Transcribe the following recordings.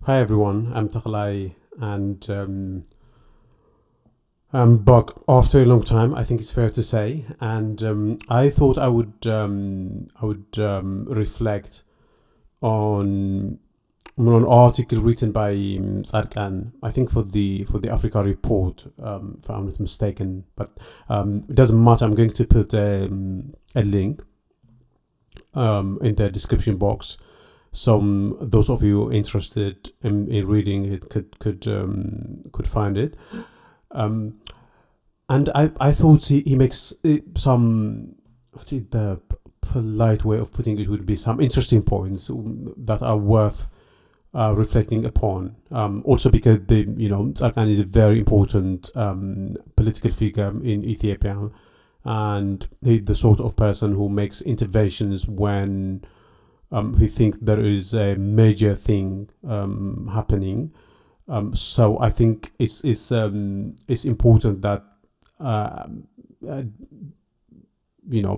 Hi everyone, I'm Taklai, and I'm back after a long time. I think it's fair to say, and I thought I would reflect on an article written by Tsadkan, I think for the Africa report, if I'm not mistaken. But it doesn't matter. I'm going to put a link in the description box. Some those of you interested in reading it could find it. Um, and I thought he makes some, what is the polite way of putting it would be, some interesting points that are worth reflecting upon. Also because Tsakan is a very important political figure in Ethiopia, and he's the sort of person who makes interventions when we think there is a major thing happening. So I think it's important that uh, uh,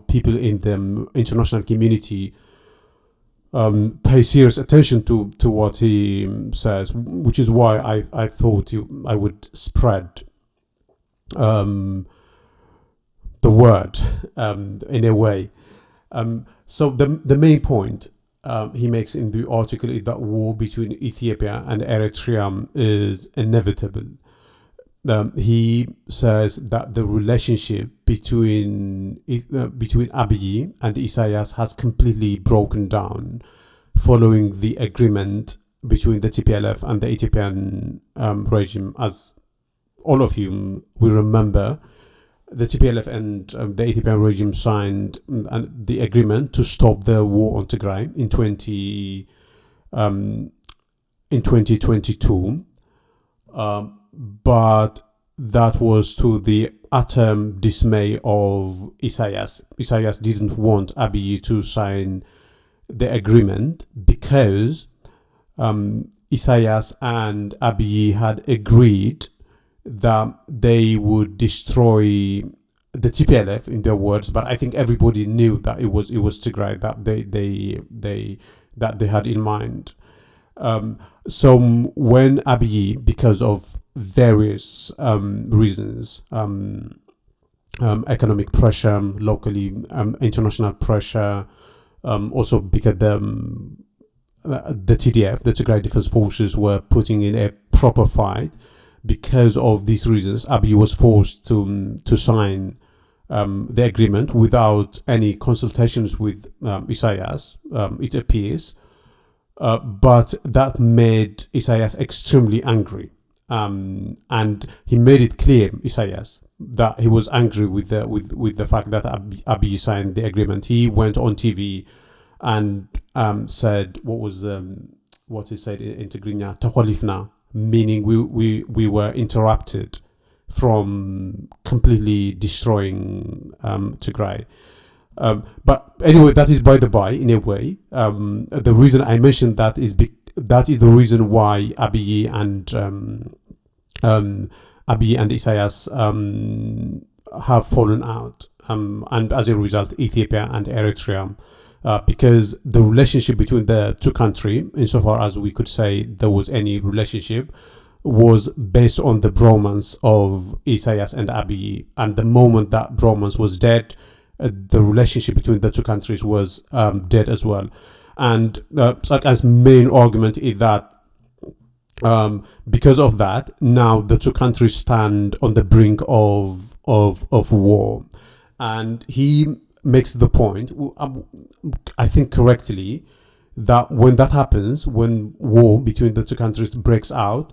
people in the international community pay serious attention to what he says, which is why I thought I would spread um, the word in a way. So the main point he makes in the article is that war between Ethiopia and Eritrea is inevitable. He says that the relationship between Abiy and Isaias has completely broken down following the agreement between the TPLF and the Ethiopian regime. As all of you will remember, the TPLF and the Ethiopian regime signed the agreement to stop the war on Tigray um, in 2022, but that was to the utter dismay of Isaias. Isaias didn't want Abiy to sign the agreement because Isaias and Abiy had agreed that they would destroy the TPLF, in their words, but I think everybody knew that it was Tigray that they had in mind. So when Abiy, because of various reasons, economic pressure locally, international pressure, also because the TDF, the Tigray Defense Forces, were putting in a proper fight. Because of these reasons, Abiy was forced to sign the agreement without any consultations with Isaias, it appears. But that made Isaias extremely angry. And he made it clear, Isaias, that he was angry with the fact that Abiy signed the agreement. He went on TV and said what he said in Tigrinya, "Takhwalifna," meaning we were interrupted from completely destroying Tigray. But anyway, that is by the by in a way. The reason I mentioned that is that is the reason why Abiy and Isaias have fallen out, and as a result, Ethiopia and Eritrea. Because the relationship between the two countries, insofar as we could say there was any relationship, was based on the bromance of Isaias and Abiy. And the moment that bromance was dead, the relationship between the two countries was dead as well. And Tsadkan's main argument is that because of that, now the two countries stand on the brink of war. And he makes the point, I think correctly, that when that happens, when war between the two countries breaks out,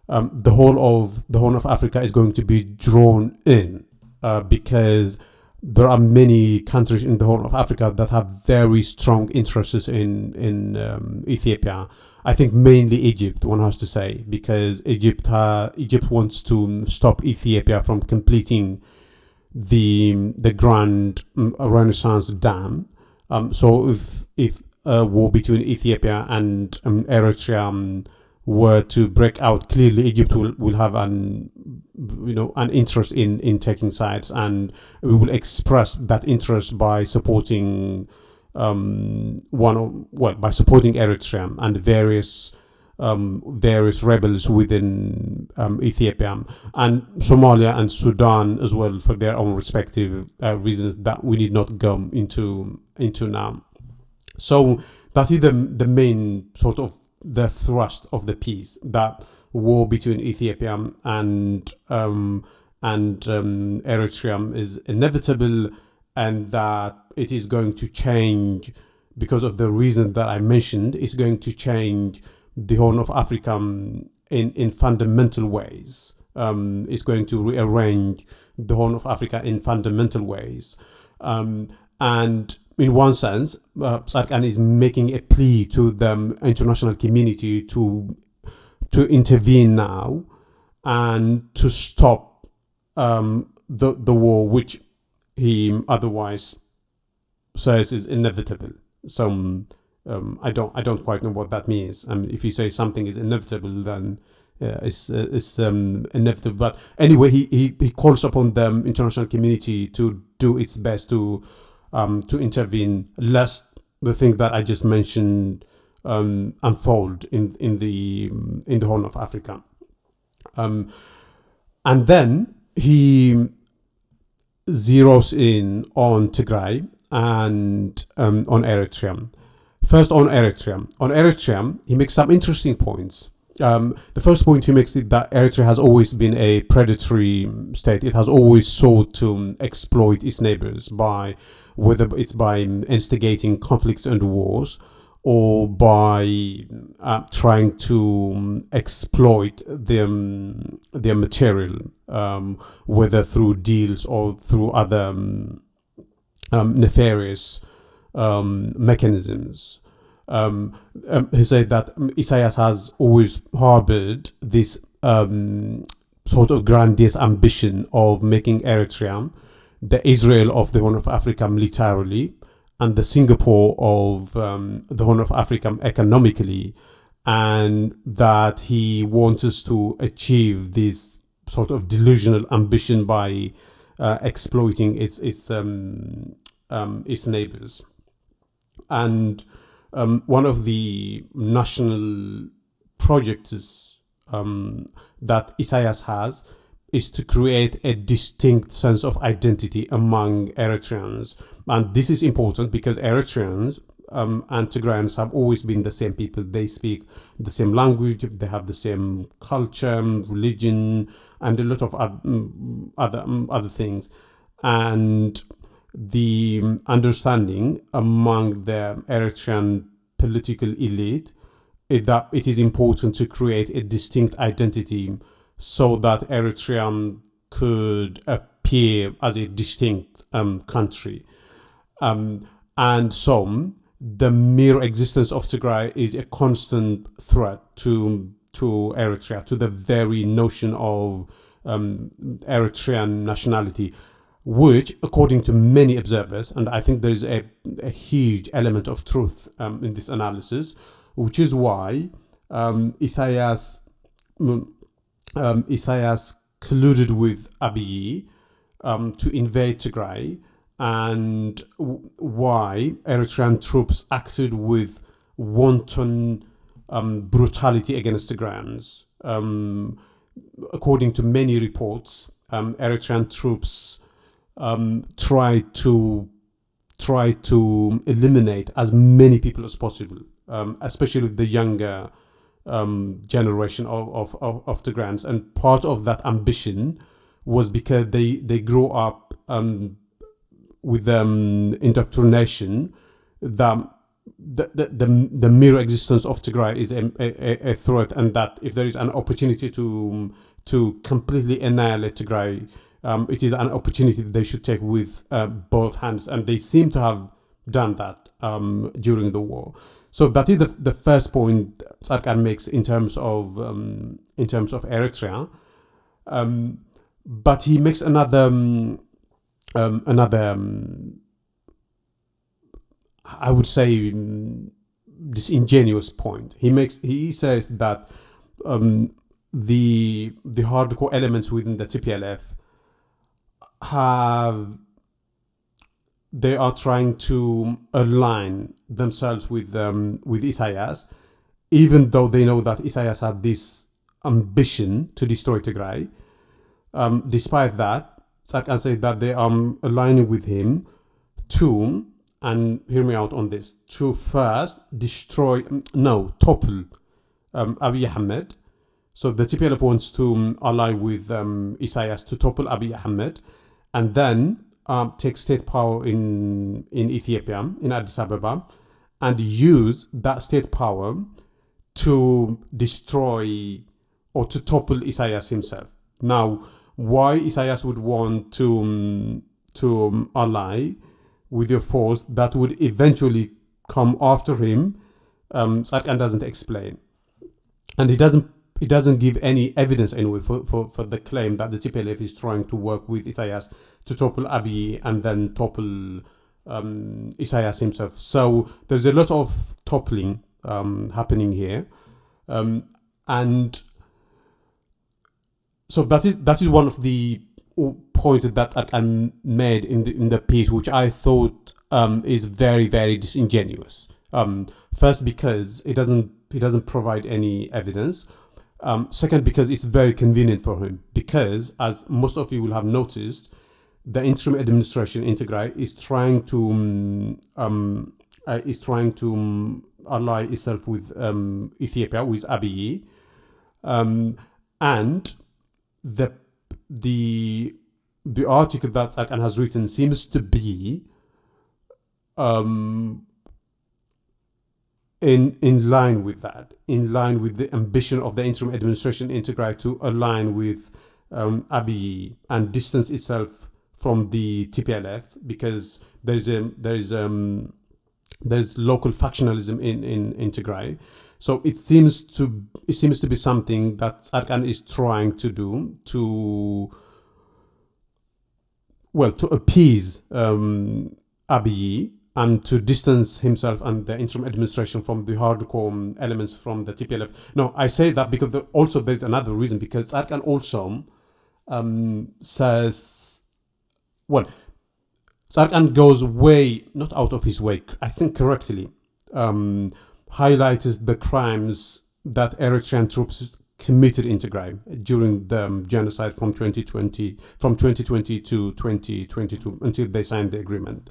the whole of Africa is going to be drawn in, because there are many countries in the whole of Africa that have very strong interests in Ethiopia. I think mainly Egypt, one has to say, because Egypt wants to stop Ethiopia from completing the Grand Renaissance Dam. So if a war between Ethiopia and Eritrea were to break out, clearly Egypt will have an interest in taking sides, and we will express that interest by supporting by supporting Eritrea and various various rebels within Ethiopia and Somalia and Sudan as well for their own respective reasons that we need not go into now. So that is the main sort of the thrust of the piece, that war between Ethiopia and Eritrea is inevitable, and that it is going to change because of the reason that I mentioned. It's going to change the Horn of Africa in fundamental ways. It's going to rearrange the Horn of Africa in fundamental ways. And in one sense, Tsadkan is making a plea to the international community to intervene now and to stop the war, which he otherwise says is inevitable. So I don't quite know what that means. If you say something is inevitable, then it's inevitable. But anyway, he calls upon the international community to do its best to intervene, lest the thing that I just mentioned unfold in the Horn of Africa. And then he zeroes in on Tigray and on Eritrea. First, on Eritrea. On Eritrea, he makes some interesting points. The first point he makes is that Eritrea has always been a predatory state. It has always sought to exploit its neighbors by, whether it's by instigating conflicts and wars, or by trying to exploit their material, whether through deals or through other nefarious mechanisms. He said that Isaias has always harbored this sort of grandiose ambition of making Eritrea the Israel of the Horn of Africa militarily, and the Singapore of the Horn of Africa economically, and that he wants us to achieve this sort of delusional ambition by exploiting its neighbors. And one of the national projects that Isaias has is to create a distinct sense of identity among Eritreans. And this is important because Eritreans and Tigrayans have always been the same people. They speak the same language, they have the same culture, religion, and a lot of other things. And the understanding among the Eritrean political elite is that it is important to create a distinct identity so that Eritrea could appear as a distinct country. And so the mere existence of Tigray is a constant threat to Eritrea, to the very notion of Eritrean nationality, which, according to many observers, and I think there is a huge element of truth in this analysis, which is why Isaias colluded with Abiy to invade Tigray, and why Eritrean troops acted with wanton brutality against Tigrayans. According to many reports, Eritrean troops tried to eliminate as many people as possible, especially the younger generation of Tigrayans. And part of that ambition was because they grew up with indoctrination that the mere existence of Tigray is a threat, and that if there is an opportunity to completely annihilate Tigray, it is an opportunity that they should take with both hands, and they seem to have done that during the war. So that is the first point Tsadkan makes in terms of Eritrea. But he makes another I would say disingenuous point. He says that the hardcore elements within the TPLF they are trying to align themselves with Isaias even though they know that Isaias had this ambition to destroy Tigray. Despite that, Tsadkan said that they are aligning with him to, and hear me out on this, to first topple Abiy Ahmed. So the TPLF wants to ally with Isaias to topple Abiy Ahmed, and then take state power in Ethiopia, in Addis Ababa, and use that state power to destroy or to topple Isaias himself. Now, why Isaias would want to ally with your force that would eventually come after him, Tsadkan doesn't explain, and he doesn't give any evidence anyway for the claim that the TPLF is trying to work with Isaias to topple Abiy and then topple Isaias himself. So there's a lot of toppling happening here, and so that is one of the points that I made in the piece, which I thought is very, very disingenuous. First, because it doesn't provide any evidence. Second, because it's very convenient for him. Because, as most of you will have noticed, the interim administration in Tigray is trying to ally itself with Ethiopia, with Abiy, and the article that Tsadkan has written seems to be in line with that, in line with the ambition of the interim administration in Tigray to align with Abiy and distance itself from the TPLF, because there's local factionalism in Tigray. So it seems to be something that Tsadkan is trying to do to appease Abiy and to distance himself and the interim administration from the hardcore elements from the TPLF. No, I say that because also there's another reason, because Tsadkan also says, Tsadkan goes not out of his way, I think correctly, highlighted the crimes that Eritrean troops committed in Tigray during the genocide from 2020 to 2022 until they signed the agreement.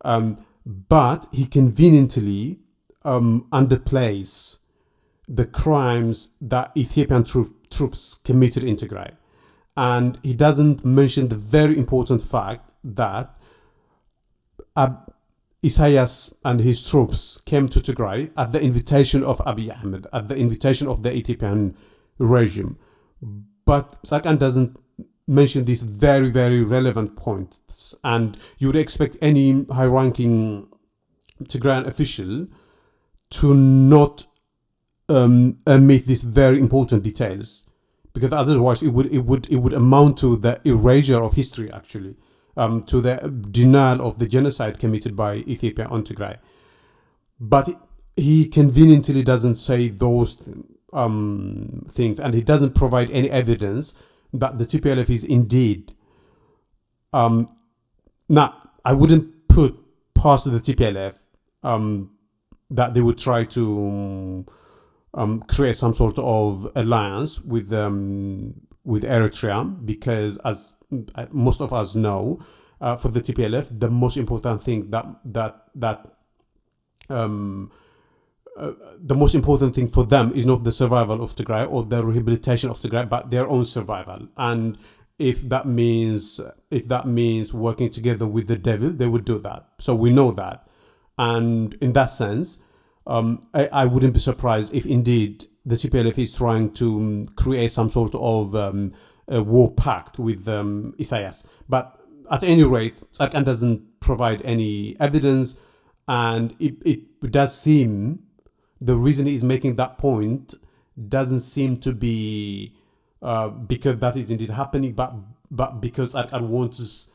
But he conveniently underplays the crimes that Ethiopian troops committed in Tigray. And he doesn't mention the very important fact that Isaias and his troops came to Tigray at the invitation of Abiy Ahmed, at the invitation of the Ethiopian regime. But Tsadkan doesn't mention these very, very relevant points. And you would expect any high-ranking Tigrayan official to not omit these very important details, because otherwise it would amount to the erasure of history, actually. To the denial of the genocide committed by Ethiopia on Tigray. But he conveniently doesn't say those things, and he doesn't provide any evidence that the TPLF is indeed... now, I wouldn't put past the TPLF that they would try to create some sort of alliance with Eritrea, because as most of us know, for the TPLF, the most important thing the most important thing for them is not the survival of Tigray or the rehabilitation of Tigray, but their own survival. And if that means working together with the devil, they would do that. So we know that, and in that sense, I wouldn't be surprised if indeed the TPLF is trying to create some sort of a war pact with Isaias. But at any rate, Tsadkan doesn't provide any evidence, and it does seem the reason he's making that point doesn't seem to be because that is indeed happening, but because Tsadkan wants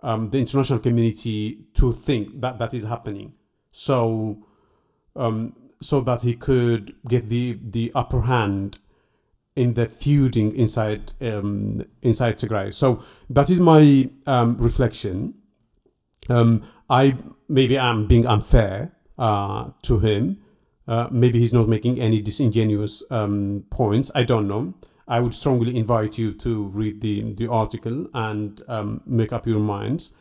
the international community to think that that is happening, so that he could get the upper hand in the feuding inside Tigray. So that is my reflection. I maybe am being unfair to him, Maybe he's not making any disingenuous points. I don't know. I would strongly invite you to read the article and make up your minds.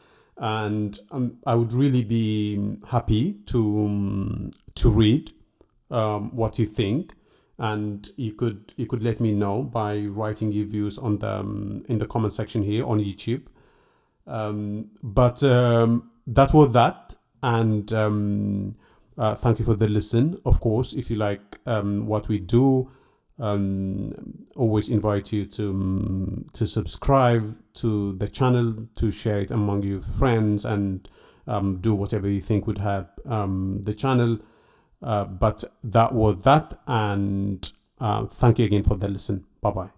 And I would really be happy to read what you think, and you could let me know by writing your views on the in the comment section here on YouTube. But that was that, and thank you for the listen. Of course, if you like what we do, always invite you to subscribe to the channel, to share it among your friends, and do whatever you think would help the channel. But that was that, and thank you again for the listen. Bye bye.